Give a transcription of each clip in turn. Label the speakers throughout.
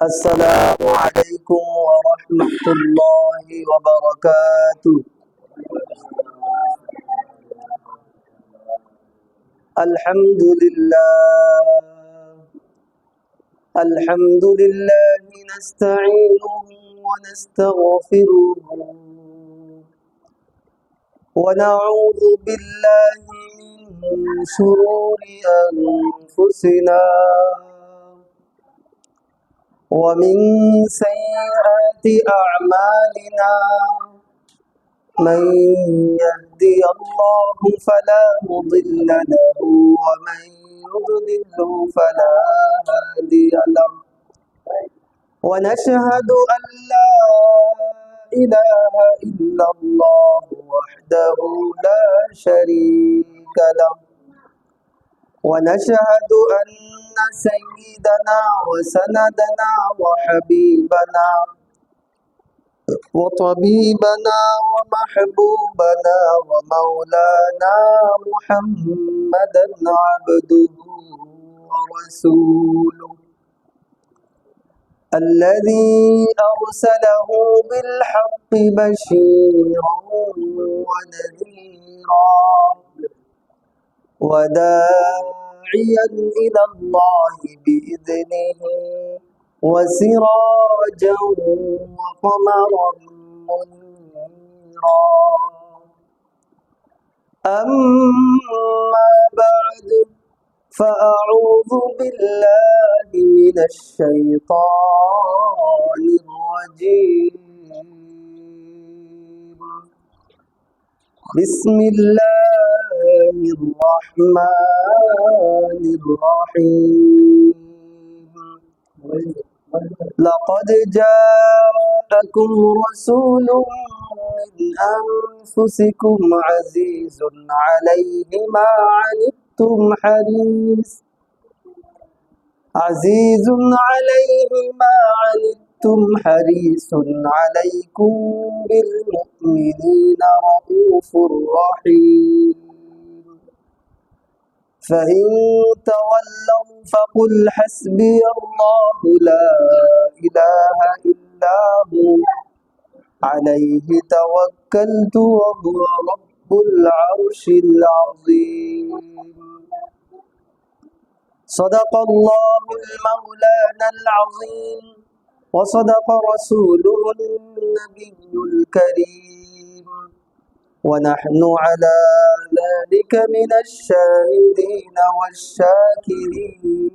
Speaker 1: السلام عليكم ورحمة الله وبركاته. الحمد لله الحمد لله نستعينه ونستغفره ونعوذ بالله من شرور أنفسنا ومن سيئات أعمالنا. من يهدي الله فلا مضل له ومن يضلله فلا هادي له. ونشهد أن لا إله إلا الله وحده لا شريك له. ونشهد أن سيدنا وسندنا وحبيبنا وطبيبنا ومحبوبنا ومولانا محمدا عبده ورسوله الذي أرسله بالحق بشيرا ونذيرا وداعيا إلى الله بإذنه وسراجا وقمرا منيرا. أما بعد فأعوذ بالله من الشيطان الرجيم. بسم الله الرحمن الرحيم. لقد جاءكم رسول من أنفسكم عزيز عليه ما عنتم حريص حريص عليكم بالمؤمنين رؤوف رحيم. فإن تولوا فقل حسبي الله لا إله إلا هو عليه توكلت وهو رب العرش العظيم. صدق الله المولانا العظيم وصدق رسوله النبي الكريم ونحن على ذلك من الشاهدين والشاكرين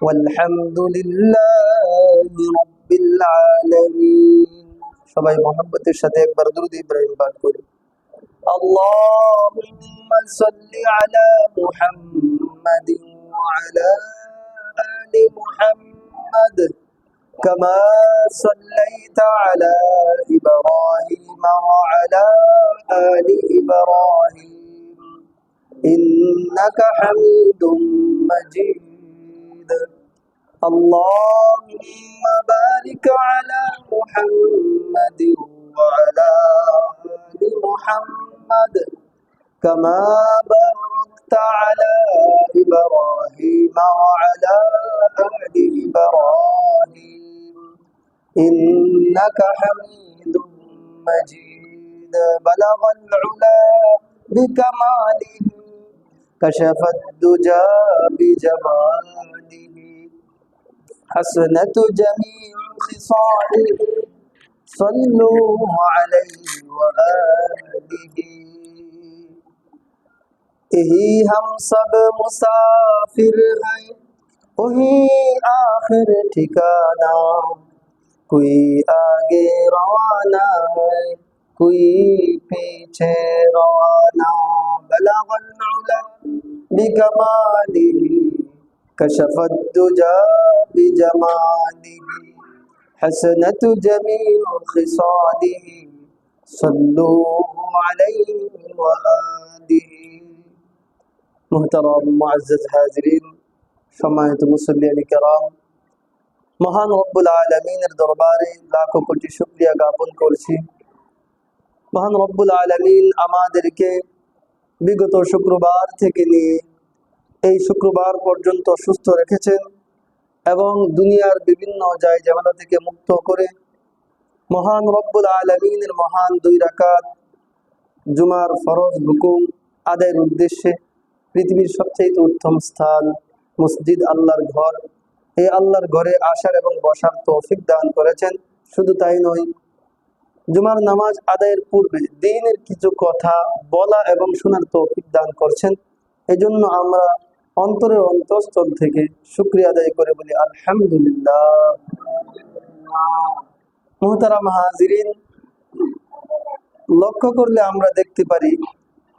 Speaker 1: والحمد لله رب العالمين. সবাই মোহাম্মতের সাথে একবার দরুদ ইব্রাহিম পাঠ করি। اللهم صل على محمد وعلى آل محمد كما صليت على إبراهيم وعلى آل إبراهيم إنك حميد مجيد. اللهم بارك على محمد وعلى آل محمد كما باركت على إبراهيم وعلى آل إبراهيم إنك حميد مجيد. بلغ العلا بكماله كشف الدجى بجماله حسنت جميع خصاله صلوا عليه وآله. यही हम सब मुसाफिर हैं वही आखिर ठिकाना. कोई आगे रवाना है कोई पीछे रवाना. बलगल उला बिकमालिही कशफत दुजा बिजमालिही हसनत जमीउ खिसालिही सल्लू अलैहि व आलिही. মুহতারাম মুআজ্জাজ হাজিরিন, সম্মানিত মুসল্লিয়ান কিরাম, মহান রব্বুল আলামিনের দরবারে লাখো কোটি শুকরিয়া জ্ঞাপন করছি। মহান রব্বুল আলামিন আমাদেরকে বিগত শুক্রবার থেকে নিয়ে এই শুক্রবার পর্যন্ত সুস্থ রেখেছেন এবং দুনিয়ার বিভিন্ন ঝামেলা থেকে মুক্ত করে মহান রব্বুল আলামিনের মহান 2 রাকাত জুমার ফরজ হুকুম আদায়ের উদ্দেশ্যে পৃথিবীর সবচেয়ে উত্তম স্থান মসজিদ আল্লাহর ঘর, এই আল্লাহর ঘরে আসার এবং বসার তৌফিক দান করেছেন। শুধু তাই নয়, জুমার নামাজ আদায়ের পূর্বে দ্বীনের কিছু কথা বলা এবং শোনার তৌফিক দান করছেন। এজন্য আমরা অন্তরের অন্তঃস্থল থেকে শুকরিয়া আদায় করে বলি আলহামদুলিল্লাহ। মুহতারাম হাজিরিন, লক্ষ্য করলে আমরা দেখতে পারি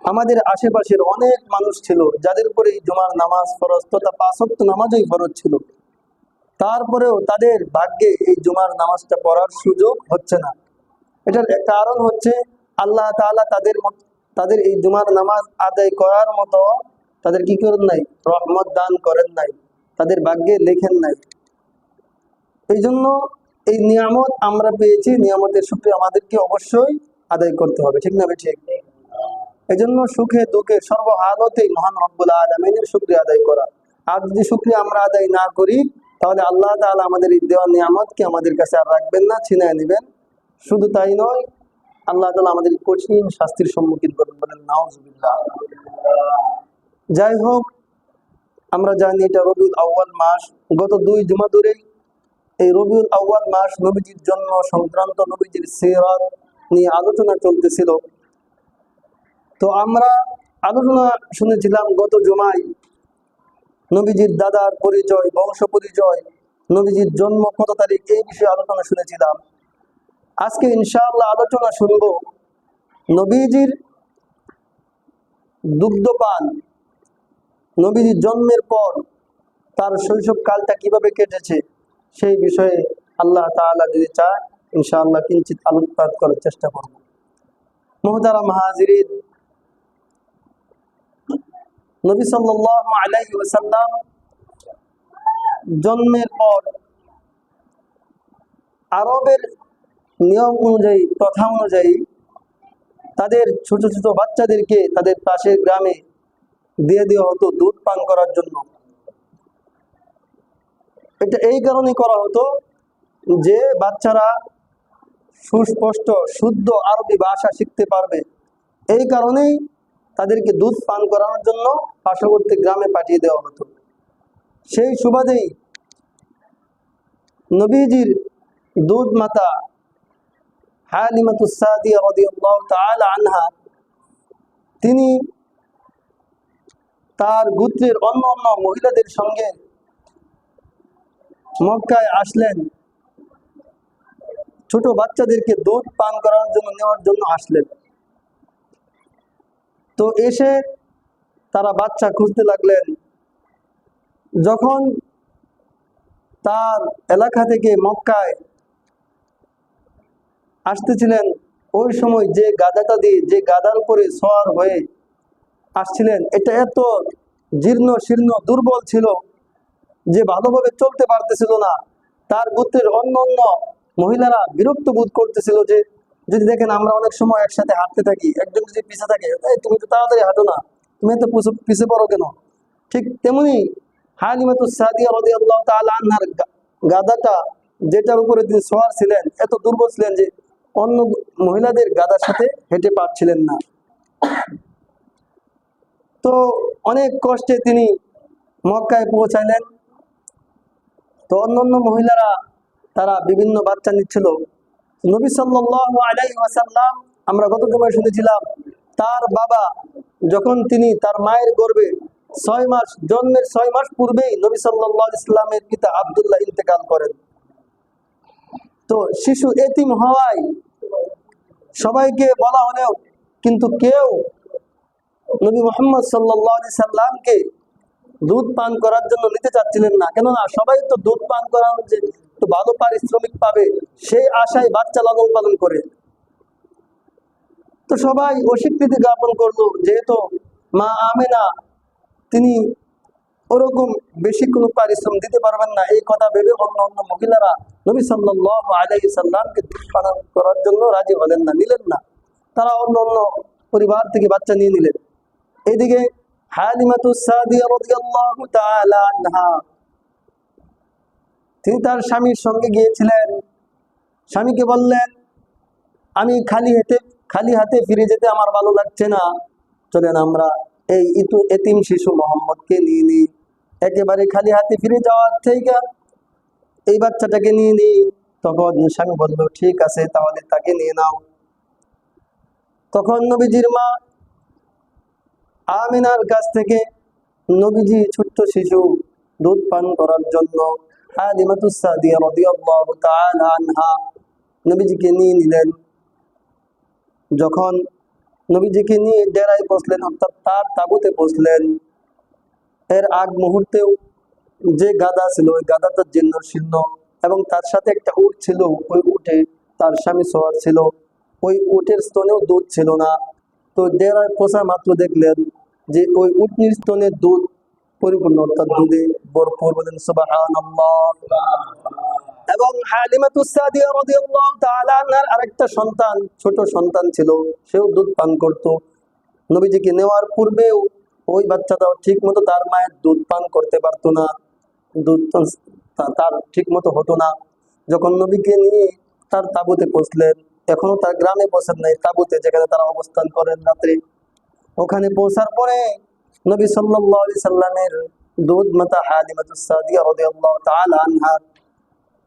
Speaker 1: আমাদের আশেপাশের অনেক মানুষ ছিল যাদের উপরে জুমার নামাজ ফরজ তথা 5 ওয়াক্ত নামাজই ফরজ ছিল, তারপরেও তাদের ভাগ্যে এই জুমার নামাজটা পড়ার সুযোগ হচ্ছে না। এটার কারণ হচ্ছে আল্লাহ তাআলা তাদের এই জুমার নামাজ আদায় করার মতো তাদের কি করেন নাই, রহমত দান করেন নাই, তাদের ভাগ্যে লেখেন নাই। এই জন্য এই নিয়ামত আমরা পেয়েছি, নিয়ামতের শুকরিয়া আমাদেরকে অবশ্যই আদায় করতে হবে, ঠিক না ঠিক? এই জন্য সুখে দুঃখে সর্বহালতেই মহান রব্বুল আলামিনের শুকরিয়া আদায় করা। আর যদি শুকরিয়া আমরা আদায় না করি তাহলে আল্লাহ তাআলা আমাদের এই দেওয়া নিয়ামতকে আমাদের কাছে আর রাখবেন না, ছিনিয়ে নেবেন। শুধু তাই নয়, আল্লাহ তাআলা আমাদের কঠিন শাস্তির সম্মুখীন করবেন, বলেন নাউজুবিল্লাহ। যাই হোক, আমরা জানি এটা রবিউল আউয়াল মাস। গত 2 জুমা ধরে এই রবিউল আউয়াল মাস নবীজির জন্ম সংক্রান্ত, নবীজির সিরাত নিয়ে আলোচনা চলতেছিল। তো আমরা আলোচনা শুনেছিলাম গত জুমায় নবীজির দাদার পরিচয়, বংশ পরিচয়, নবীজির জন্ম কত তারিখ, এই বিষয়ে আলোচনা শুনেছিলাম। আজকে ইনশাআল্লাহ আলোচনা শুনব নবীজির দুগ্ধপান, নবীজির জন্মের পর তার শৈশব কালটা কিভাবে কেটেছে সেই বিষয়ে আল্লাহ তাআলা যদি চায় ইনশাআল্লাহ কিঞ্চিত আলোকপাত করার চেষ্টা করব। মুহতারাম হাজিরিন, নবী সাল্লাল্লাহু আলাইহি ওয়াসাল্লাম জন্মের পর আরবের নিয়ম অনুযায়ী, প্রথা অনুযায়ী তাদের ছোট ছোট বাচ্চাদেরকে তাদের পাশের গ্রামে দিয়ে দেওয়া হতো দুধ পান করার জন্য। এটা এই কারণে করা হতো যে বাচ্চারা সুস্পষ্ট শুদ্ধ আরবি ভাষা শিখতে পারবে। এই কারণেই তাদেরকে দুধ পান করানোর জন্য পার্শ্ববর্তী গ্রামে পাঠিয়ে দেওয়া হতো। সেই সুবাদেই নবীজির দুধ মাতা হালিমাতুস সাদিয়া রাদিয়াল্লাহু তাআলা আনহা, তিনি তার গোত্রের অন্য অন্য মহিলাদের সঙ্গে মক্কায় আসলেন, ছোট বাচ্চাদেরকে দুধ পান করানোর জন্য নেওয়ার জন্য আসলেন। তো এসে তারা বাচ্চা খুঁজতে লাগলেন। যখন তার এলাকা থেকে মক্কায় আসতেছিলেন, ওই সময় যে গাধাটা দিয়ে, যে গাধার উপরে সওয়ার হয়ে আসছিলেন, এটা এত জীর্ণ শীর্ণ দুর্বল ছিল যে ভালোভাবে চলতে পারতেছিল না। তার গোত্রের অন্য অন্য মহিলারা বিরক্ত বোধ করতেছিল যে, যদি দেখেন আমরা অনেক সময় একসাথে হাঁটতে থাকি, একজন যদি পিছে থাকে, তুমি তো তাড়াতাড়ি হাঁটো না, তুমি এত পিছে পড়ো কেন? ঠিক তেমনি হালিমাতুস সাদিয়া রাদিয়াল্লাহু তাআলা আনহার গাধাটা, যেটার উপরে তিনি সওয়ার ছিলেন, এত দুর্বল ছিলেন যে অন্য মহিলাদের গাধার সাথে হেঁটে পারছিলেন না। তো অনেক কষ্টে তিনি মক্কায় পৌঁছাইলেন। তো অন্যান্য মহিলারা তারা বিভিন্ন বাচ্চা নিচ্ছিল। নবী সাল্লাল্লাহু আলাইহি ওয়াসাল্লাম, আমরা গত জুমায় শুনেছিলাম, তার বাবা যখন তিনি তার মায়ের গর্ভে 6 মাস, জন্মের 6 মাস পূর্বেই নবী সাল্লাল্লাহু আলাইহি ওয়াসাল্লামের পিতা আব্দুল্লাহ ইন্তেকাল করেন। তো শিশু এতিম হওয়ায় সবাইকে বলা হলেও কিন্তু কেউ নবী মুহাম্মদ সাল্লাল্লাহু আলাইহি সাল্লামকে দুধ পান করার জন্য নিতে চাচ্ছিলেন না। কেননা সবাই তো দুধ পান করানোর যে একটু ভালো পারিশ্রমিক পাবে সেই আশায় বাচ্চা লালন পালন করে। তো সবাই অস্বীকৃতি জ্ঞাপন করলো, যেহেতু মা আমেনা তিনি ওরকম বেশি কোনো পারিশ্রম দিতে পারবেন না। এই কথা ভেবে অন্য অন্য মহিলারা নবী সাল্লাল্লাহু আলাইহি সাল্লামকে দুধ পান করার জন্য রাজি হলেন না, নিলেন না। তারা অন্য অন্য পরিবার থেকে বাচ্চা নিয়ে নিলেন। এইদিকে হালিমাতুস সাদিয়া রাদিয়াল্লাহু তাআলা আনহা তিনি তার স্বামীর সঙ্গে গিয়েছিলেন। স্বামীকে বললেন, আমি খালি হাতে ফিরে যেতে আমার ভালো লাগছে না, চলেন আমরা এই এতিম শিশু মোহাম্মদকে নিয়ে নিই। একেবারে খালি হাতে ফিরে যাওয়ার থেকে এই বাচ্চাটাকে নিয়ে নিই। তখন স্বামী বলল, ঠিক আছে, তাহলে তাকে নিয়ে নাও। তখন নবীজির মা আমিনার কাছ থেকে নবীজি ছোট্ট শিশু দুধ পান করার জন্য হালিমাতুস সাদিয়া রাদিয়াল্লাহু তাআলা আনহা নবীজিকে নিয়ে নিলেন। যখন নবীজিকে নিয়ে ডেরায় বসলেন, অর্থাৎ তার তাঁবুতে বসলেন, এর আগ মুহূর্তেও যে গাধা ছিল ওই গাধাটা জীর্ণ শীর্ণ, এবং তার সাথে একটা উট ছিল, ওই উটে তার স্বামী সওয়ার ছিল। ওই উটের স্তনেও দুধ ছিল না। তো ডেরায় পোষা মাত্র দেখলেন যে ওই উটনির স্তনের দুধ পরিপূর্ণ, অর্থাৎ দুধে ভরপুর। বলেন সুবহানাল্লাহ। এবং হালিমাতুস সাদিয়া রাদিয়াল্লাহু তাআলা আনহার আরেকটা সন্তান, ছোট সন্তান ছিল, সেও দুধ পান করত। নবীজিকে নেওয়ার পূর্বেও ওই বাচ্চাটাও ঠিক মতো তার মায়ের দুধ পান করতে পারতো না, দুধ তার ঠিক মতো হতো না। যখন নবীকে নিয়ে তার তাঁবুতে পৌঁছলেন, এখনো তার গ্রামে পৌঁছেন নাই, তাঁবুতে যেখানে তারা অবস্থান করেন রাত্রে, ওখানে পৌঁছার পরে নবী সাল্লাল্লাহু আলাইহি সাল্লামের দুধ মাতা হালিমাতুস সাদিয়া রাদিয়াল্লাহু তাআলা আনহা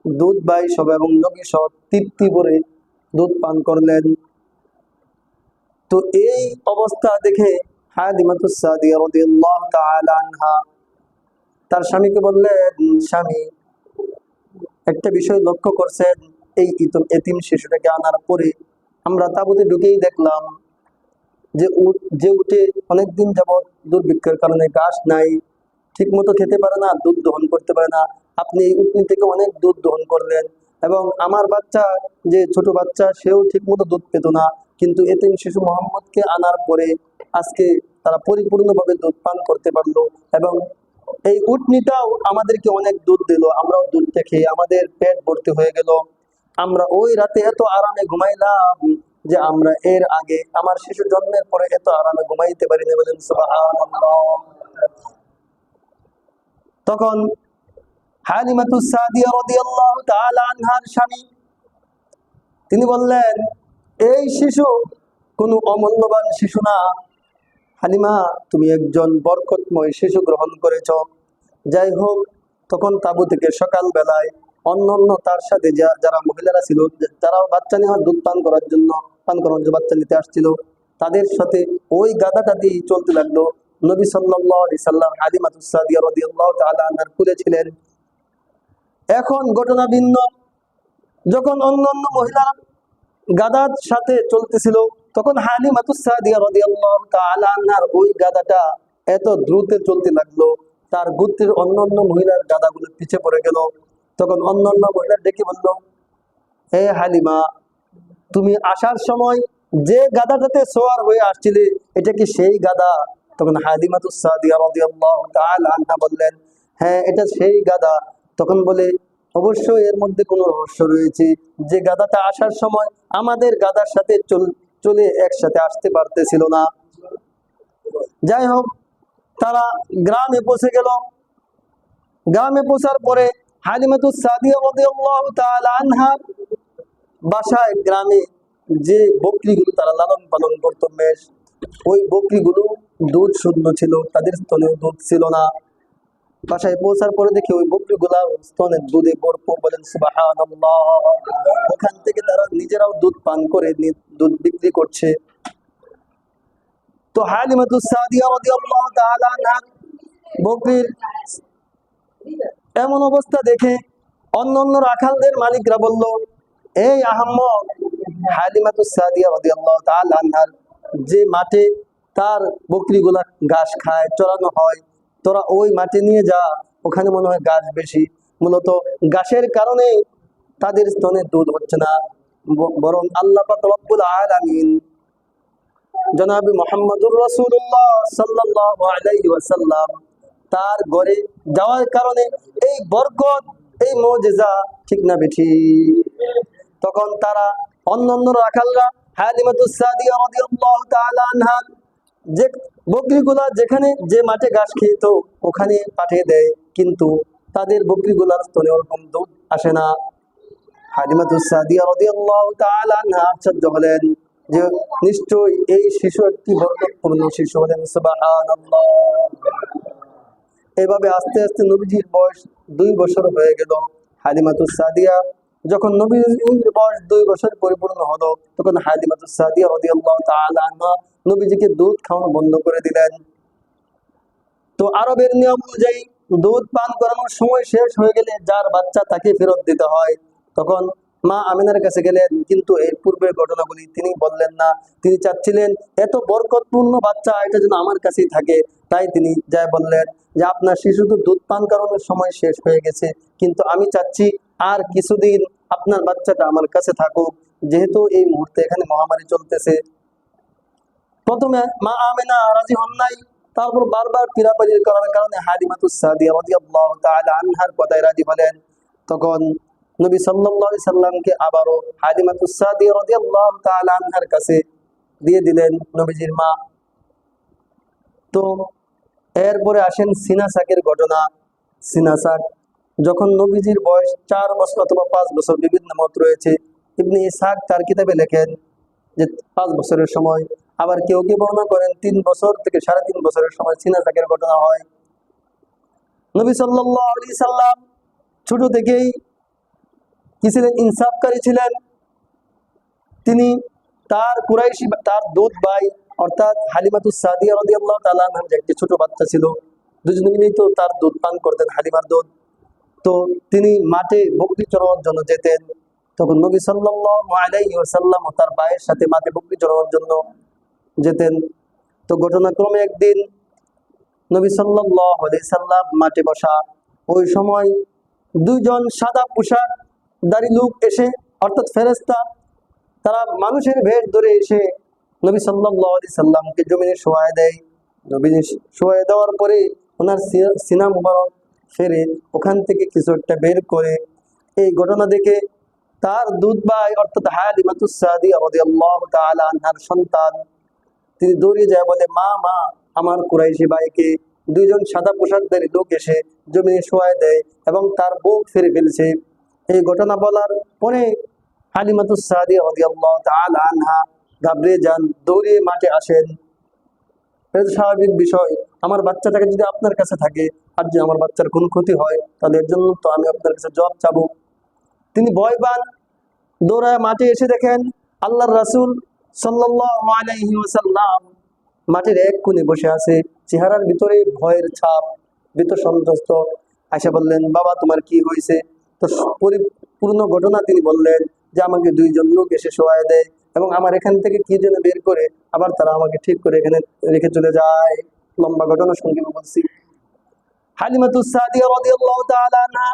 Speaker 1: দুধ বাই সব এবং নবী সব তৃপ্তি করে দুধ পান করলেন। তো এই অবস্থা দেখে হালিমাতুস সাদিয়া রাদিয়াল্লাহু তাআলা আনহা তার স্বামীকে বললেন, স্বামী, একটা বিষয় লক্ষ্য করছেন, এই এতিম শিশুটাকে আনার পরে আমরা তাঁবুতে ঢুকেই দেখলাম যে উঠে অনেকদিন যাবৎ দুর্ভিক্ষের কারণে ঘাস নাই, ঠিক মতো খেতে পারে না, দুধ দহন করতে পারে না। আপনি এই উটনি থেকে অনেক দুধ দহন করলেন, এবং আমার বাচ্চা, যে ছোট বাচ্চা, সেও ঠিক মতো দুধ পেত না। কিন্তু এতিম শিশু মোহাম্মদকে আনার পরে আজকে তারা পরিপূর্ণভাবে দুধ পান করতে পারলো, এবং এই উটনিটাও আমাদেরকে অনেক দুধ দিল, আমরাও দুধটা খেয়ে আমাদের পেট ভর্তি হয়ে গেল। আমরা ওই রাতে এত আরামে ঘুমাইলাম যে আমরা এর আগে আমার শিশু জন্মের পরে এত আরামে ঘুমাইতে পারি না। বলেন সুবহানাল্লাহ। তখন হালিমাতুস সাদিয়া রাদিয়াল্লাহু তাআলা আনহার স্বামী তিনি বললেন, এই শিশু কোনো অমূল্যবান শিশু না, হালিমা, তুমি একজন বরকতময় শিশু গ্রহণ করেছ। যাই হোক, তখন তাঁবু থেকে সকাল বেলায় অন্যান্য তার সাথে যারা মহিলারা ছিল, যারা বাচ্চা নেওয়ার দুধ পান করার জন্য বাচ্চা নিতে আসছিল, তাদের সাথে ওই গাধাটা দিয়ে চলতে লাগলো। নবী সাল্লাল্লাহু আলাইহি সাল্লাম হালিমাতুস সাদিয়া রাদিয়াল্লাহু তাআলা আনহার কোলে ছিলেন। এখন ঘটনা ভিন্ন, যখন অন্যান্য মহিলারা গাধার সাথে চলতেছিল, তখন হালিমাতুস সাদিয়া রাদিয়াল্লাহু তাআলা আনহার ওই গাধাটা এত দ্রুত চলতে লাগলো, তার গোত্রের অন্যান্য মহিলার গাধাগুলো পিছে পড়ে গেল। তখন অন্যান্য মহিলা ডেকে বলল, হে হালিমা, তুমি আসার সময় যে গাধাটাতে সওয়ার হয়ে আসছিলে, এটা কি সেই গাধা? তখন হালিমাতুস সাদিয়া রাদিয়াল্লাহু তাআলা আনহা বললেন, হ্যাঁ, এটা সেই গাধা। তখন বলে, অবশ্যই এর মধ্যে কোনো রহস্য রয়েছে, যে গাধাটা আসার সময় আমাদের গাধার সাথে চলে একসাথে আসতে পারতেছিল না। যাই হোক, তারা গ্রামে পৌঁছে গেল। গ্রামে পৌঁছার পরে হালিমাতুস সাদিয়া রাদিয়াল্লাহু তাআলা আনহা বাসায়, গ্রামে যে বকরিগুলো তারা লালন পালন করতো বেশ, ওই বকরিগুলো দুধ শূন্য ছিল, তাদের স্তনেও দুধ ছিল না। বাসায় পৌঁছার পরে দেখি ওই বকরিগুলা স্তনের দুধে ভরপুর। বলেন সুবহানাল্লাহ। ওখান থেকে তারা নিজেরাও দুধ পান করে দুধ বিক্রি করছে। তো হালিমাতুস সাদিয়া রাদিয়াল্লাহু তাআলা আনহা বকরির এমন অবস্থা দেখে অন্যান্য রাখালদের মালিকরা বলল, এই আহাম্মক, হালিমাতুস সাদিয়া রাদিয়াল্লাহু তাআলা আনহার যে মাঠে তার বকরিগুলা ঘাস খায়, চড়ানো হয়, তোরা ওই মাঠে নিয়ে যা, ওখানে মনে হয় ঘাস বেশি। মূলত ঘাসের কারণে তাদের স্তনে দুধ হচ্ছে না, বরং আল্লাহ পাক রব্বুল আলামিন জনাবে মুহাম্মদুর রাসূলুল্লাহ সাল্লাল্লাহু আলাইহি ওয়াসাল্লাম তার ঘরে যাওয়ার কারণে এই বরকত, এই মুজিজা, ঠিক না বেঠি? তখন তারা অন্যান্য রাখালরা হালিমাতুস সাদিয়া রাদিয়াল্লাহু তাআলা আনহা যে বকরিগুলা যেখানে যে মাঠে ঘাস খেত ওখানে পাঠিয়ে দেয়, কিন্তু তাদের বকরিগুলার স্তনে ওরকম দুধ আসে না। হালিমাতুস সাদিয়া রাদিয়াল্লাহু তাআলা আনহা আশ্চর্য হলেন যে নিশ্চয়ই এই শিশু একটি বরকতপূর্ণ শিশু হলেন। সুবহানাল্লাহ। এভাবে আস্তে আস্তে নবীজির বয়স 2 বছর হয়ে গেল। হালিমাতুস সাদিয়া যখন নবীজির বয়স 2 বছর পরিপূর্ণ হলো, তখন হালিমাতুস সাদিয়া রাদিয়াল্লাহু তাআলা আনহা নবীজিকে দুধ খাওয়ানো বন্ধ করে দিলেন। তো আরবের নিয়ম অনুযায়ী দুধ পান করানোর সময় শেষ হয়ে গেলে যার বাচ্চা তাকে ফেরত দিতে হয়। তখন মা আমিনার কাছে গেলেন, কিন্তু এই পূর্বের ঘটনাগুলি তিনি বললেন না। তিনি চাচ্ছিলেন এত বরকতপূর্ণ বাচ্চা এটা যেন আমার কাছেই থাকে। তাই তিনি যাই বললেন যে আপনার শিশু তো দুধ পান করানোর সময় শেষ হয়ে গেছে, কিন্তু আমি চাচ্ছি আর কিছুদিন আপনার বাচ্চাটা আমার কাছে থাকুক, যেহেতু এই মুহূর্তে এখানে মহামারী চলতেছে। প্রথমে মা আমিনা রাজি হন নাই, তারপর বারবার পীড়াপিড়ি করার কারণে হালিমাতুস সাদিয়া রাদিয়াল্লাহু তাআলা আনহার কথায় রাজি হলেন। তখন নবী সাল্লাল্লাহু আলাইহি সাল্লামকে আবারও হালিমাতুস সাদিয়া রাদিয়াল্লাহু তাআলা আনহার কাছে দিয়ে দিলেন নবীজির মা। তো এরপরে আসেন সিনা সাকের ঘটনা। সিনা সাক যখন নবীজির বয়স 4 বছর অথবা 5 বছর, বিভিন্ন মত রয়েছে। ইবনে ইসহাক তার কিতাবে লেখেন যে 5 বছরের সময়, আবার কেউ কেউ বর্ণনা করেন 3 বছর থেকে 3.5 বছরের সময় সিনা সাকের ঘটনা হয়। নবী সাল্লাল্লাহু আলাইহি সাল্লাম ছোট থেকেই কি ছিলেন? ইনসাফকারী ছিলেন। তিনি তার কুরাইশি তার দুধ ভাই অর্থাৎ হালিমাতুস সাদিয়া রাদিয়াল্লাহু তাআলা আনহার যে একটি ছোট বাচ্চা ছিল, দুজনে মিলেই তো তার দুধ পান করতেন, হালিমার দুধ। তো তিনি মাঠে বকরি চড়ানোর জন্য যেতেন। তখন নবী সাল্লাল্লাহু আলাইহি ওয়াসাল্লাম তার ভাইয়ের সাথে মাঠে বকরি চড়ানোর জন্য যেতেন। তো ঘটনাক্রমে একদিন নবী সাল্লাল্লাহু আলাইহি সাল্লাম মাঠে বসা, ওই সময় দুইজন সাদা পোশাকধারী লোক এসে, অর্থাৎ ফেরেশতা, তারা মানুষের ভেষ ধরে এসে নবী সাল্লাল্লাহু আলাইহি সাল্লামকে জমিনে শোয়ায় দেয়। নবী শোয়ায় দেওয়ার পরে ওনার সিনা মুবারক ফেরে ওখান থেকে কিছু একটা বের করে, এই ঘটনা দেখে তার দুধ ভাই অর্থাৎ হালিমাতুস সাদিয়া রাদিয়াল্লাহু তাআলা আনহার সন্তান, তিনি দৌড়ে যায় বলে, মা মা, আমার কুরাইশি ভাইকে দুইজন সাদা পোশাকধারী লোক এসে জমিনে শোয়ায় দেয় এবং তার বুক ফেরে ফেলছে। এই ঘটনা বলার পরে হালিমাতুস সাদিয়া রাদিয়াল্লাহু তাআলা আনহা ঘাবড়ে যান, দৌড়ে মাঠে আসেন। এটা তো স্বাভাবিক বিষয়, আমার বাচ্চাটাকে যদি আপনার কাছে থাকে আর যদি আমার বাচ্চার কোনো ক্ষতি হয়, তাহলে এর জন্য তো আমি আপনার কাছে জবাব চাবো। তিনি ভয় পান, দৌড়ায় মাঠে এসে দেখেন আল্লাহর রাসূল সাল্লাল্লাহু আলাইহি ওয়াসাল্লাম মাঠের এক কোণে বসে আছে, চেহারার ভিতরে ভয়ের ছাপ, ভীত সন্ত্রস্ত। আয়েশা বললেন, বাবা তোমার কি হয়েছে? তো পরিপূর্ণ ঘটনা তিনি বললেন যে আমাকে দুইজন লোক এসে শোয়ায় দেয় এবং আমার এখান থেকে কি যেন বের করে আবার তারা আমাকে ঠিক করে এখানে রেখে চলে যায়। লম্বা ঘটনা সংক্ষেপে বলছি। হালিমাতুস সাদিয়া রাদিয়াল্লাহু তাআলা আনহা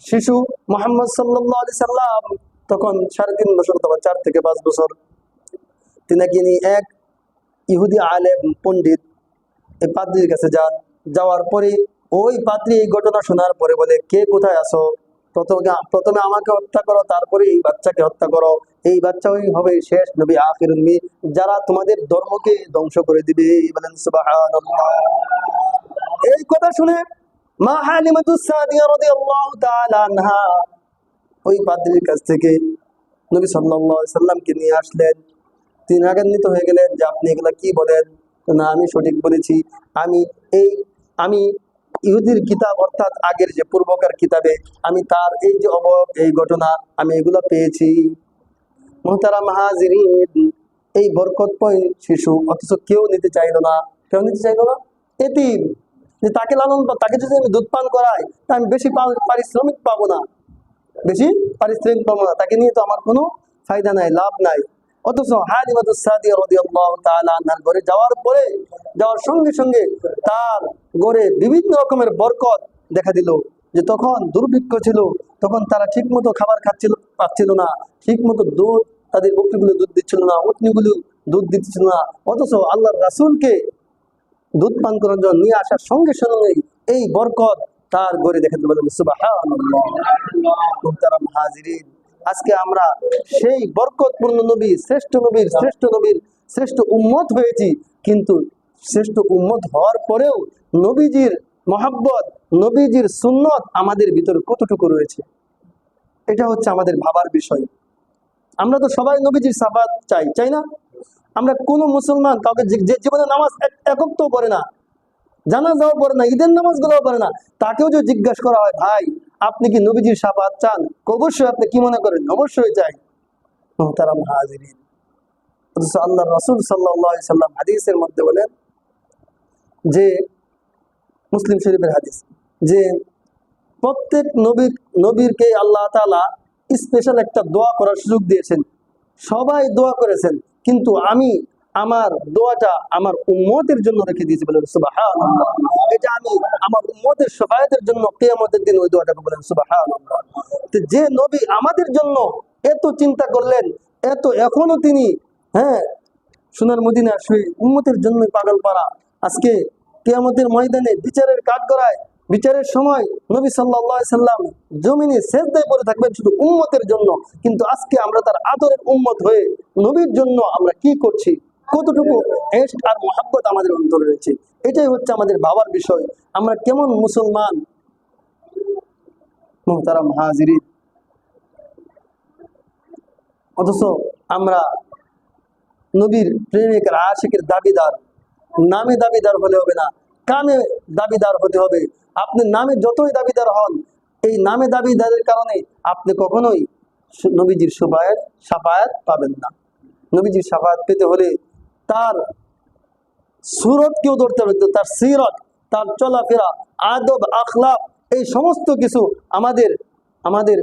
Speaker 1: শিশু মুহাম্মদ সাল্লাল্লাহু আলাইহি সাল্লাম তখন 3.5 বছর অথবা 4 থেকে 5 বছর। তিনাকে নিয়ে এক ইহুদি আলেম পণ্ডিত এই পাদ্রীর কাছে যান। যাওয়ার পরে ওই পাদ্রী এই ঘটনা শোনার পরে বলে, কে কোথায় আসো? প্রথমে আমাকে হত্যা করো, তারপরে এই বাচ্চাকে হত্যা করো। এই বাচ্চা ওই হবে শেষ নবী, আখিরুন নবী, যারা তোমাদের ধর্মকে ধ্বংস করে দিবে। বলেন সুবহানাল্লাহ। এই কথা শুনে মা হালিমাতুস সাদিয়া রাদিয়াল্লাহু তাআলা আনহা ওই পাদ্রীর কাছ থেকে নবী সাল্লাল্লাহু আলাইহি সাল্লামকে নিয়ে আসলেন। তিনি রাগান্বিত হয়ে গেলেন যে আপনি এগুলা কি বলেন? না, আমি সঠিক বলেছি। আমি ইহুদির কিতাব অর্থাৎ আগের যে পূর্বকার কিতাবে আমি তার এই যে এই ঘটনা আমি এগুলো পেয়েছি। মুহতারাম হাজিরিন, এই বরকতময় শিশু অথচ কেউ নিতে চাইলো না। কেউ নিতে চাইলো না? এতিম, যে তাকে লালন, তাকে যদি আমি দুধ পান করাই তা আমি বেশি পারিশ্রমিক পাবো না, তাকে নিয়ে তো আমার কোনো ফায়দা নাই, লাভ নাই। অথচ হালিমাতুস সাদিয়া রাদিয়াল্লাহু তাআলা আনহার ঘরে যাওয়ার সঙ্গে সঙ্গে তার ঘরে বিভিন্ন রকমের বরকত দেখা দিল। যে তখন দুর্ভিক্ষ ছিল, তখন তারা ঠিক মতো খাবার পাচ্ছিল না, ঠিক মতো দুধ, তাদের বকরিগুলো দুধ দিচ্ছিল না, উটনিগুলো দুধ দিচ্ছিল না। অথচ আল্লাহর রাসূলকে দুধ পান করার জন্য নিয়ে আসার সঙ্গে সঙ্গে এই বরকত তার ঘরে দেখা দিল। বলেন সুবহানাল্লাহ। মুহতারাম হাজিরিন, আজকে আমরা সেই বরকতপূর্ণ নবীর শ্রেষ্ঠ উম্মত হয়েছি, কিন্তু শ্রেষ্ঠ উম্মত হওয়ার পরেও নবীজির মহাব্বত, নবীজির সুন্নত আমাদের ভিতরে কতটুকু রয়েছে, এটা হচ্ছে আমাদের ভাবার বিষয়। আমরা তো সবাই নবীজির শাফাত চাই, চাই না? আমরা কোন মুসলমান কাউকে যে জীবনে নামাজ একক তো পড়ে না, জানাজাও পড়ে না, ঈদের নামাজ গুলোও পড়ে না, তাকেও যদি জিজ্ঞাসা করা হয়, ভাই আপনি কি নবীজির শাফাত চান, অবশ্যই আপনি কি মনে করেন? অবশ্যই চাই। মুহতারাম হাজিরিন, আল্লাহ রাসূল সাল্লাল্লাহু আলাইহি সাল্লাম হাদিসের মধ্যে বলেন যে, মুসলিম শরীফের হাদিস, যে প্রত্যেক নবীরকে আল্লাহ তাআলা স্পেশাল একটা দোয়া করার সুযোগ দিয়েছেন। সবাই দোয়া করেছেন, কিন্তু আমি আমার দোয়াটা আমার উম্মতের জন্য রেখে দিয়েছি, বলেন সুবহানাল্লাহ। এটা আমি আমার উম্মতের শাফায়াতের জন্য কিয়ামতের দিন ওই দোয়াটাকে, বলেন সুবহানাল্লাহ। তো যে নবী আমাদের জন্য এত চিন্তা করলেন, এখনো তিনি, হ্যাঁ, সোনার মদিনা শুয়ে উম্মতের জন্য পাগল পারা, আজকে কিয়ামতের ময়দানে বিচারের কাঠগড়ায় বিচারের সময় নবী সাল্লাল্লাহু আলাইহি সাল্লাম জমিনে সিজদায় পড়ে থাকবেন শুধু উম্মতের জন্য। কিন্তু আজকে আমরা তার আদরের উম্মত হয়ে নবীর জন্য আমরা কি করছি, কতটুকু ইশক আর মহব্বত আমাদের অন্তরে রয়েছে, এটাই হচ্ছে আমাদের ভাবার বিষয়। আমরা কেমন মুসলমান। মুহতারাম হাজিরিন, অথচ আমরা নবীর প্রেমিকের আশিকের দাবিদার। নামে দাবিদার হলে হবে না, কামে দাবিদার হতে হবে। আপনি নামে যতই দাবিদার হন, এই নামে দাবিদারের কারণে আপনি কখনোই নবীজির শাফায়াত পাবেন না। নবীজির শাফায়াত পেতে হলে তার সুরত কেউ ধরতে হবে, তার সিরত, তার চলাফেরা, আদব, আখলাক, এই সমস্ত কিছু আমাদের আমাদের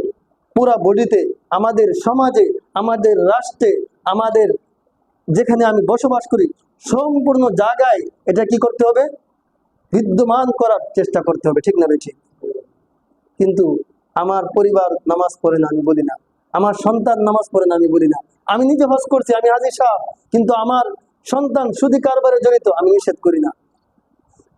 Speaker 1: পুরা বডিতে, আমাদের সমাজে, আমাদের রাষ্ট্রে, আমাদের যেখানে আমি বসবাস করি, সম্পূর্ণ জায়গায় এটা কি করতে হবে, বিদ্যমান করার চেষ্টা করতে হবে, ঠিক না বেঠিক? কিন্তু আমার পরিবার নামাজ পড়ে না, আমি বলি না। আমার সন্তান নামাজ পড়ে না, আমি বলি না। আমি নিজে হজ করছি, আমি হাজী সাহেব, কিন্তু আমার সন্তান সুদী কারবারে জড়িত, আমি নিষেধ করি না।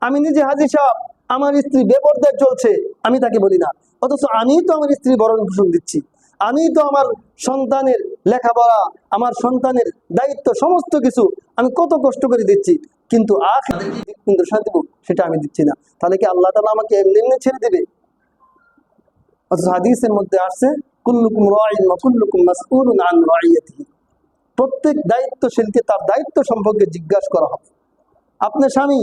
Speaker 1: আমি নিজে হাজী সাহেব, আমার স্ত্রী বেপরদায় চলছে, আমি তাকে বলি না। অথচ আমি তো আমার স্ত্রী ভরণ পোষণ দিচ্ছি, আমি তো আমার সন্তানের লেখাপড়া, আমার সন্তানের দায়িত্ব, সমস্ত কিছু আমি কত কষ্ট করে দিচ্ছি, কিন্তু কিন্তু শান্তি সেটা আমি দিচ্ছি না। তাহলে কি আল্লাহ তাআলা আমাকে এমনি এমনি ছেড়ে দিবে? অথচ হাদিসের মধ্যে আসছে, কুল্লুকুম রাঈন ওয়া কুল্লুকুম মাসউলুন আন রাইয়াতিহি। প্রত্যেক দায়িত্বশীলকে তার দায়িত্ব সম্পর্কে জিজ্ঞাসা করা হবে। আপনার স্বামী,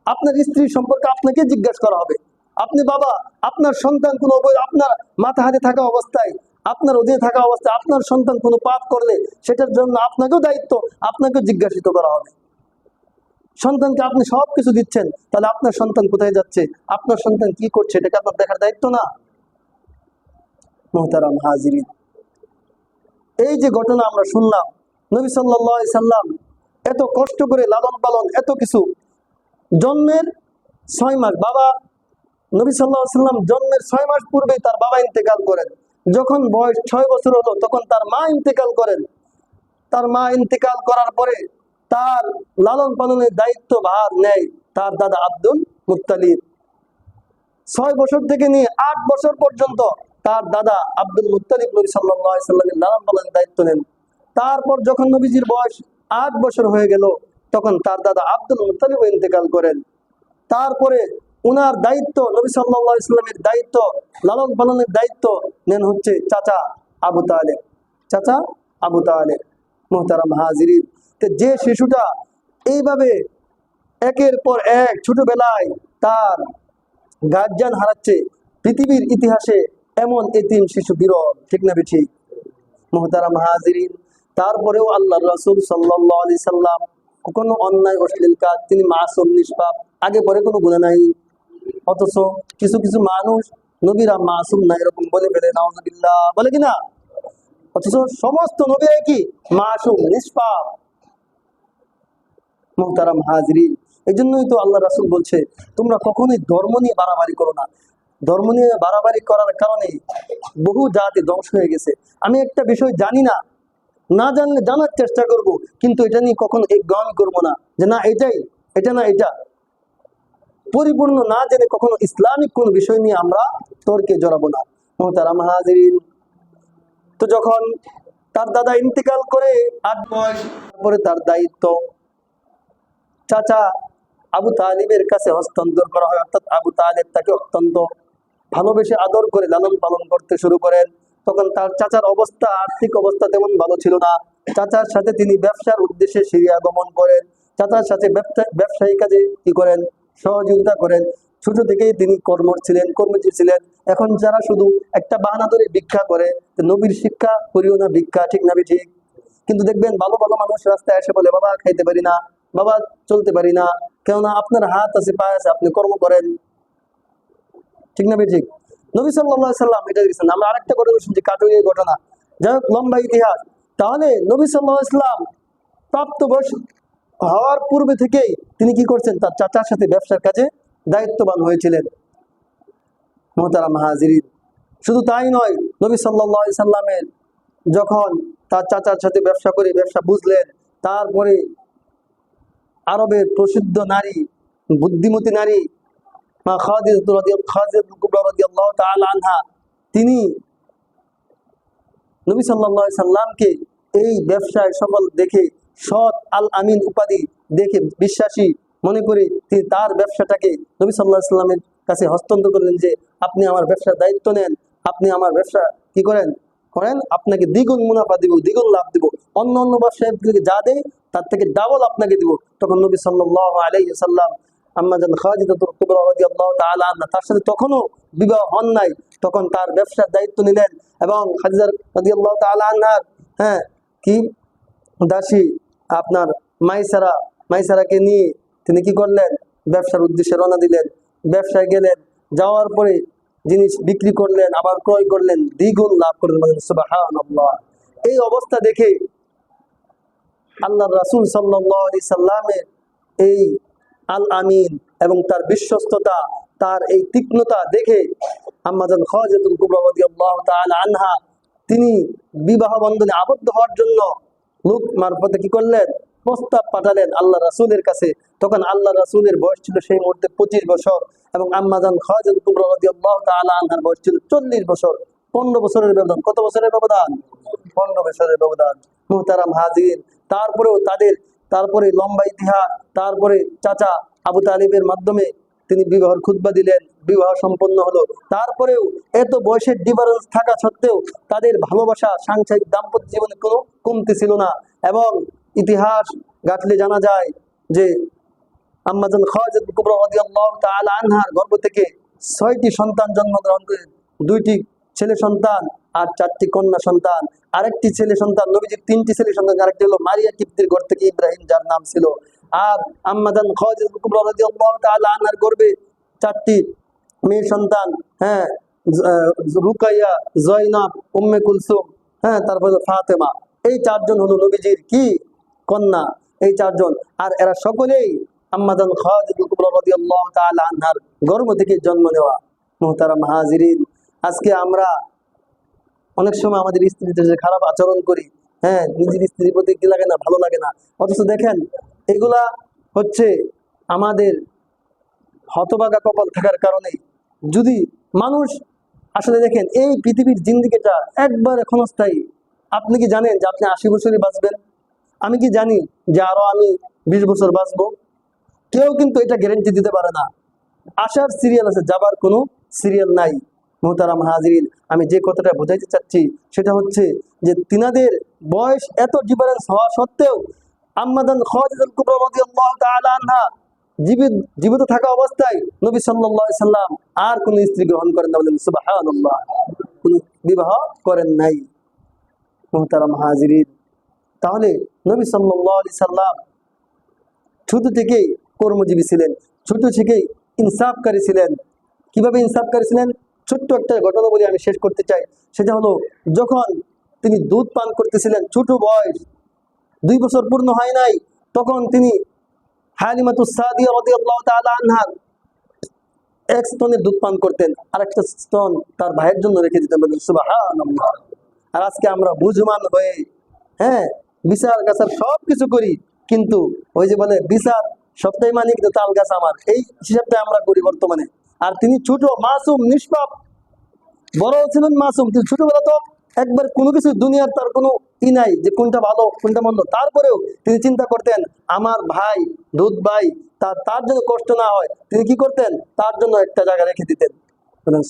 Speaker 1: আপনার স্ত্রী সম্পর্কে আপনাকে জিজ্ঞাসা করা হবে। আপনি বাবা, আপনার সন্তান কোনো আপনার মাথা হাতে থাকা অবস্থায়, আপনার অধীনে থাকা অবস্থায় আপনার সন্তান কোনো পাপ করলে সেটার জন্য আপনাকেও দায়িত্ব, আপনাকেও জিজ্ঞাসিত করা হবে। সন্তানকে আপনি সব কিছু দিচ্ছেন, তাহলে আপনার সন্তান কোথায় যাচ্ছে, আপনার সন্তান কি করছে, এটাকে আপনার দেখার দায়িত্ব না? মুহতারাম হাজিরিন, এই যে ঘটনা আমরা শুনলাম, নবী সাল্লাল্লাহু আলাইহি সাল্লাম এত কষ্ট করে লালন পালন, এত কিছু, জন্মের 6 মাস, বাবা নবী সাল্লাল্লাহু আলাইহি সাল্লাম জন্মের 6 মাস পূর্বে তার বাবা ইন্তেকাল করেন। যখন বয়স 6 বছর হলো, তখন তার মা ইন্তেকাল করেন। তার মা ইন্তেকাল করার পরে তার লালন পালনের দায়িত্ব ভার নেয় তার দাদা আব্দুল মুত্তালিব। 6 বছর থেকে নিয়ে 8 বছর পর্যন্ত তার দাদা আব্দুল মুত্তালিব নবী সাল্লাল্লাহু আলাইহি সাল্লামের লালন পালনের দায়িত্ব নেন। তারপর যখন নবীজির বয়স 8 বছর হয়ে গেল, তখন তার দাদা আব্দুল মুত্তালিব ইন্তেকাল করেন। তারপরে উনার দায়িত্ব, নবী সাল্লাল্লাহু আলাইহি সাল্লামের দায়িত্ব, লালন পালনের দায়িত্ব নেন হচ্ছে চাচা আবু তালেব। চাচা আবু তালেব। মুহতারাম হাজিরিন, যে শিশুটা এইভাবে একের পর এক ছোটবেলায় তার গার্জিয়ান হারাচ্ছে, পৃথিবীর ইতিহাসে এমন এতিম শিশু বিরল, ঠিক না বেঠিক? মুহতারাম হাজিরিন, তারপরেও আল্লাহর রাসূল সাল্লাল্লাহু আলাইহি সাল্লাম কোনো অন্যায় অশ্লীল কাজ, তিনি মাসুম, নিষ্পাপ, আগে পরে কোনো গুনাহ নাই। অথচ কিছু কিছু মানুষ নবীরা মাসুম না এরকম বলে ফেলে, নাউযুবিল্লাহ, বলে কিনা? অথচ সমস্ত নবীরাই কি মাসুম, নিষ্পাপ। মুহতারাম হাজিরিন, এই জন্যই তো আল্লাহ রাসূল বলছে, তোমরা কখনোই ধর্ম নিয়ে বাড়াবাড়ি করো না। ধর্ম নিয়ে বাড়াবাড়ি করার কারণে বহু জাতি ধ্বংস হয়ে গেছে। আমি একটা বিষয় জানি না, না জানলে জানার চেষ্টা করব, কিন্তু এটা নিয়ে কখনো গ্রহণ করবো না যে না এটাই, এটা না এটা। পরিপূর্ণ না জেনে কখনো ইসলামিক কোন বিষয় নিয়ে আমরা তর্কে জড়াবো না। মুহতারাম হাজিরিন, তো যখন তার দাদা ইন্তেকাল করে 8 বছর পরে তার দায়িত্ব চাচা আবু তালিবের কাছে হস্তান্তর করা হয়, অর্থাৎ আবু তালিব তাকে অত্যন্ত ভালোবেসে আদর করে লালন পালন করতে শুরু করেন। তখন তার চাচার অবস্থা, আর্থিক অবস্থা তেমন ভালো ছিল না। চাচার সাথে তিনি ব্যবসার উদ্দেশ্যে সিরিয়া গমন করেন, চাচার সাথে ব্যবসায়ী কাজে কি করেন, সহযোগিতা করেন। ছোট থেকেই তিনি কর্মজীবী ছিলেন। এখন যারা শুধু একটা বাহানা ধরে ভিক্ষা করে, নবীর শিক্ষা করিও না ভিক্ষা, ঠিক না ঠিক? কিন্তু দেখবেন ভালো ভালো মানুষ রাস্তায় এসে বলে, বাবা খাইতে পারি না, বাবা চলতে পারি না, কেননা আপনার হাত আছে পা আছে, আপনি কর্ম করেন, ঠিক না ঠিক? নবী সাল্লাল্লাহু আলাইহি সাল্লাম এটা দিয়েছেন। আমরা আরেকটা ঘটনা শুনছি, কাটুই এই ঘটনা, যাই হোক লম্বা ইতিহাস। তাহলে নবী সাল্লাল্লাহু আলাইহি সাল্লাম প্রাপ্তবয়স্ক হওয়ার পূর্বে থেকেই তিনি কি করছেন, তার চাচার সাথে ব্যবসার কাজে দায়িত্ববান হয়েছিলেন। মুহতারাম হাজিরিন, শুধু তাই নয়, নবী সাল্লাল্লাহু আলাইহি সাল্লামের যখন তার চাচার সাথে ব্যবসা করে ব্যবসা বুঝলেন, তারপরে আরবের প্রসিদ্ধ নারী, বুদ্ধিমতী নারী মা খাদিজাতুল কুবরা রাদিয়াল্লাহু তাআলা আনহা, তিনি নবী সাল্লাল্লাহু আলাইহি সাল্লামকে এই ব্যবসায় সফল দেখে, সৎ আল আমিন উপাধি দেখে বিশ্বাসী মনে করে তিনি তার ব্যবসাটাকে নবী সাল্লাল্লাহু আলাইহি সাল্লামের কাছে হস্তান্তর করলেন, যে আপনি আমার ব্যবসার দায়িত্ব নেন, আপনি আমার ব্যবসা কি করেন, আপনাকে দ্বিগুণ মুনাফা দিব, দ্বিগুণ লাভ দিব, অন্য অন্য ব্যবসায়ীদেরকে যা দেয় তার থেকে ডাবল আপনাকে দিব। তখন নবী সাল্লাল্লাহু আলাইহি সাল্লাম আম্মা জান খাদিজাতুল কুবরা রাদিয়াল্লাহু তাআলা আনহা, তার সাথে তখনও বিবাহ হন নাই, তখন তার ব্যবসার দায়িত্ব নিলেন এবং খাদিজা রাদিয়াল্লাহু তাআলা আনহার কি দাসী আপনার মাইসারাকে নিয়ে তিনি কি করলেন, ব্যবসার উদ্দেশ্যে রওনা দিলেন। ব্যবসায় গেলেন, যাওয়ার পরে জিনিস বিক্রি করলেন, আবার ক্রয় করলেন, দ্বিগুণ লাভ করলেন। সুবহানাল্লাহ। এই অবস্থা দেখে আল্লাহর রাসূল সাল্লাল্লাহু আলাইহি সাল্লামের এই আল আমিন এবং তার বিশ্বস্ততা, তার এই তীক্ষ্ণতা দেখে আম্মা জান খাদিজাতুল কুবরা রাদিয়াল্লাহু তাআলা আনহা তিনি বিবাহ বন্ধনে আবদ্ধ হওয়ার জন্য লোক মারফতে কি করলেন, প্রস্তাব পাঠালেন আল্লাহ রাসূলের কাছে। তখন আল্লাহ রাসূলের বয়স ছিল সেই মুহূর্তে 25 বছর এবং আম্মা জান খাদিজাতুল কুবরা রাদিয়াল্লাহু তাআলা আনহার বয়স ছিল 40 বছর। 15 বছরের ব্যবধান। কত বছরের ব্যবধান? 15 বছরের ব্যবধান। মুহতারাম হাজির, তারপরে লম্বা ইতিহাস, তারপরে চাচা আবু তালিবের মাধ্যমে তিনি বিবাহের খুতবা দিলেন, বিবাহ সম্পন্ন হলো। তারপরেও এত বয়সের ডিফারেন্স থাকা সত্ত্বেও তাদের ভালোবাসা, সাংসারিক দাম্পত্য জীবনে কোনো কমতি ছিল না। এবং ইতিহাস ঘাটলে জানা যায় যে আম্মা জান খাদিজাতুল কুবরা রাদিয়াল্লাহু তাআলা আনহার গর্ভ থেকে 6টি সন্তান জন্মগ্রহণ করেন, 2টি ছেলে সন্তান আর 4টি কন্যা সন্তান। আরেকটি ছেলে সন্তান, নবীজির 3টি ছেলে সন্তান, আরেকটি হলো মারিয়া কিপ্তির ঘর থেকে ইব্রাহিম, যার নাম ছিল। আর আম্মা জান খাদিজাতুল কুবরা রাদিয়াল্লাহু তাআলা আনহার গর্ভে 4টি মেয়ে সন্তান, রুকাইয়া, জয়নাব, উম্মে কুলসুম, তারপরে ফাতেমা। এই 4 জন হলো নবীজির কি কন্যা, এই 4 জন। আর এরা সকলেই আম্মা জান খাদিজাতুল কুবরা রাদিয়াল্লাহু তাআলা আনহার গর্ভ থেকে জন্ম নেওয়া। মুহতারাম হাজিরিন, আজকে আমরা অনেক সময় আমাদের স্ত্রীদের যে খারাপ আচরণ করি, নিজের স্ত্রীর প্রতি কি লাগে না, ভালো লাগে না, অথচ দেখেন এগুলা হচ্ছে আমাদের হতভাগা কপাল থাকার কারণে। যদি মানুষ আসলে দেখেন, এই পৃথিবীর জিন্দেগিটা একবার ক্ষণস্থায়ী। আপনি কি জানেন যে আপনি 80 বছরই বাঁচবেন? আমি কি জানি যে আরো আমি 20 বছর বাঁচবো? কেউ কিন্তু এটা গ্যারেন্টি দিতে পারে না। আসার সিরিয়াল আছে, যাবার কোনো সিরিয়াল নাই। মুহতারাম হাজিরিন, আমি যে কথাটা বোঝাইতে চাচ্ছি সেটা হচ্ছে যে তিনাদের বয়স এত ডিফারেন্স হওয়া সত্ত্বেও আম্মা জান খাদিজাতুল কুবরা রাদিয়াল্লাহু তাআলা আনহা জীবিত থাকা অবস্থায় নবী সাল্লাল্লাহু আলাইহি সাল্লাম আর কোন স্ত্রী গ্রহণ করেন না। বলেন সুবহানাল্লাহ। কোন বিবাহ করেন নাই। মুহতারাম হাজিরিন, তাহলে নবী সাল্লাল্লাহু আলাইহি সাল্লাম ছোট থেকেই কর্মজীবী ছিলেন, ছোট থেকেই ইনসাফকারী ছিলেন। কিভাবে ইনসাফকারী ছিলেন? ছোট্ট একটা ঘটনা বলে আমি শেষ করতে চাই। সেটা হলো, যখন তিনি দুধ পান করতেছিলেন, ছোট বয়স, 2 বছর পূর্ণ হয় নাই, তখন তিনি হালিমাতুস সাদিয়া রাদিয়াল্লাহু তাআলা আনহার এক স্তনের দুধ পান করতেন, আর একটা স্তন তার ভাইয়ের জন্য রেখে দিতেন। বলেন সুবহানাল্লাহ। আর আজকে আমরা বুঝমান হয়ে বিচার গাছার সব কিছু করি, কিন্তু ওই যে বলে বিচার সপ্তাহে মালিক তো তাল গাছ আমার, এই হিসাবটা আমরা করি বর্তমানে। আর তিনি ছোট, মাসুম, নিষ্পাপ, বড় ছিলেন মাসুম, কিন্তু ছোটবেলা তো একবার কোনো কিছু দুনিয়ার তার কোনো নাই যে কোনটা ভালো কোনটা মন্দ। তারপরেও তিনি চিন্তা করতেন, আমার ভাই, দুধ ভাই তার জন্য কষ্ট না হয় তিনি কি করতেন? তার জন্য একটা জায়গা রেখে দিতেন।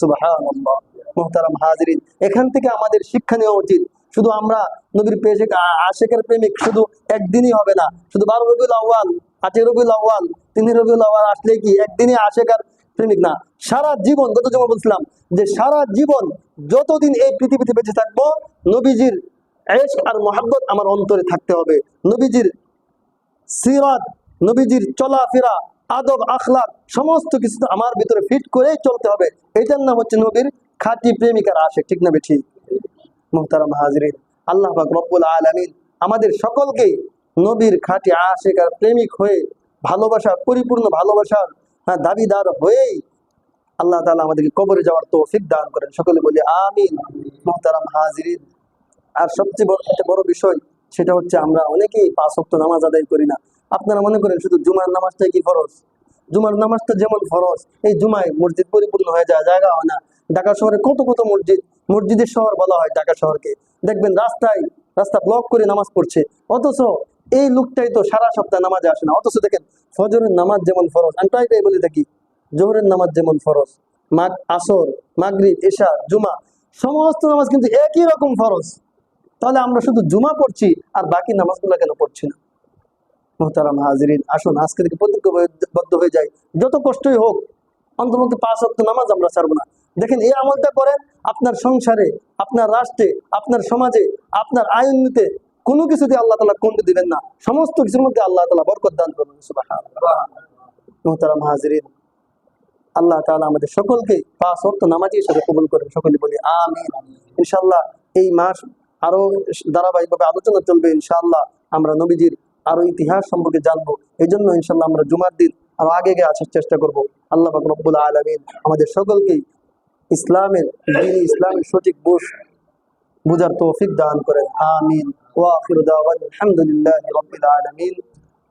Speaker 1: সুবহানাল্লাহ। মুহতারাম হাজিরিন, এখান থেকে আমাদের শিক্ষা নেওয়া উচিত। শুধু আমরা নবীর আশেকের প্রেমিক শুধু একদিনই হবে না, শুধু 12 রবিউল আউয়াল, 8 রবিউল আউয়াল, 3 রবিউল আউয়াল আসলে কি একদিনই আশেকার প্রেমিক না, সারা জীবন, গত জমা বলছিলাম যে সারা জীবন যতদিন এই পৃথিবীতে বেঁচে থাকবো নবীজির ইশক আর মহব্বত আমার অন্তরে থাকতে হবে। নবীজির সিরাত, নবীজির চলাফেরা, আদব আখলাক সমস্ত কিছু আমার ভিতরে ফিট করেই চলতে হবে। এটার নাম হচ্ছে নবীর খাঁটি প্রেমিকার আশিক, ঠিক না বেঠিক? মুহতারাম হাজিরিন, আল্লাহ পাক রব্বুল আলামিন আমাদের সকলকে নবীর খাঁটি আশিক আর প্রেমিক হয়ে ভালোবাসা, পরিপূর্ণ ভালোবাসার দাবিদার হয়েই আল্লাহ তাআলা আমাদেরকে কবরে যাওয়ার তৌফিক দান করেন। সকলে বলি আমিন। মুহতারাম হাজিরিন, আর সবচেয়ে বড় বিষয় সেটা হচ্ছে আমরা অনেকেই 5 ওয়াক্ত নামাজ আদায় করি না। আপনারা মনে করেন শুধু জুমার নামাজটাই কি ফরজ? জুমার নামাজটা যেমন ফরজ, এই জুমায় মসজিদ পরিপূর্ণ হয়ে যায়, জায়গা হয় না। ঢাকা শহরে কত কত মসজিদ, মসজিদের শহর বলা হয় ঢাকা শহরকে। দেখবেন রাস্তা ব্লক করে নামাজ পড়ছে, অথচ এই লোকটাই তো সারা সপ্তাহ নামাজে আসে না। অথচ দেখেন ফজরের নামাজ যেমন ফরজ, আমি প্রায় বলে থাকি, জোহরের নামাজ যেমন ফরজ, আসর, মাগরিব, এশা, জুমা সমস্ত নামাজ কিন্তু একই রকম ফরজ। তাহলে আমরা শুধু জুমা পড়ছি আর বাকি নামাজগুলো কেন পড়ছি না? মুহতারাম হাজিরিন, আসুন আজকে থেকে প্রতিজ্ঞাবদ্ধ হয়ে যাই, যত কষ্টই হোক অন্তত 5 ওয়াক্ত নামাজ আমরা ছাড়বো না। দেখেন এই আমলটা করেন, আপনার সংসারে, আপনার রাষ্ট্রে, আপনার সমাজে, আপনার আইনতে কোনো কিছুতে আল্লাহ তাআলা কমতি দিবেন না, সমস্ত কিছুর মধ্যে আল্লাহ তাআলা বরকত দান করবেন। সুবহানাল্লাহ। মুহতারাম হাজিরিন, আল্লাহ তাআলা আমাদের সকলকে 5 ওয়াক্ত নামাজি হিসেবে কবুল করেন। সকলে বলি আমিন। ইনশাআল্লাহ এই মাস আরো ধারাবাহিকভাবে আলোচনা চলবে। ইনশাআল্লাহ আমরা নবীজির আরো ইতিহাস সম্পর্কে জানবো। এই জন্য ইনশাআল্লাহ আমরা জুমার দিন আরো আগে আসার চেষ্টা করব। আল্লাহ পাক রব্বুল আলামিন আমাদের সকলকে ইসলামের সঠিক বুঝার তৌফিক দান করেন। আমিন। ওয়া আখিরু দাওয়ানা আলহামদুলিল্লাহি রাব্বিল আলামিন।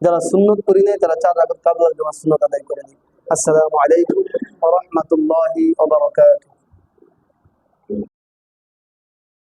Speaker 1: যারা সুন্নত করি নাই তারা 4 রাকাত তাবলিগ জামাত সুন্নাত আদায় করে নিন। আসসালামু আলাইকুম ওয়া রাহমাতুল্লাহি ওয়া বারাকাতুহু।